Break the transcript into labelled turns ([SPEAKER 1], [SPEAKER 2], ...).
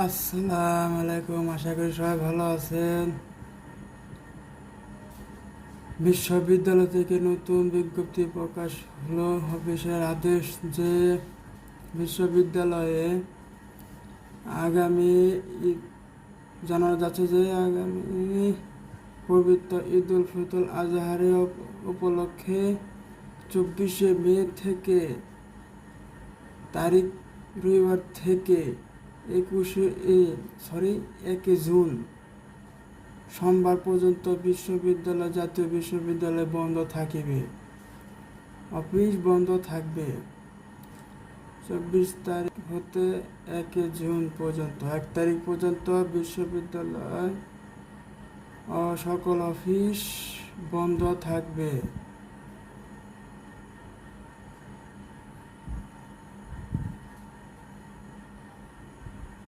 [SPEAKER 1] আসসালামু আলাইকুম, আশা করি সবাই ভালো আছেন। বিশ্ববিদ্যালয় থেকে নতুন বিজ্ঞপ্তি প্রকাশ হলো। অফিসের আদেশ যে বিশ্ববিদ্যালয়ে আগামী জানানো যাচ্ছে যে আগামী পবিত্র ঈদ উল ফিতর আজহারের উপলক্ষে 24শে মে থেকে তারিখ রবিবার থেকে 1 জুন সোমবার পর্যন্ত জাতীয় বিশ্ববিদ্যালয় বন্ধ থাকিবে। অফিস বন্ধ থাকবে 24 তারিখ হতে 1 জুন পর্যন্ত। 1 তারিখ পর্যন্ত বিশ্ববিদ্যালয় ও সকল অফিস বন্ধ থাকবে।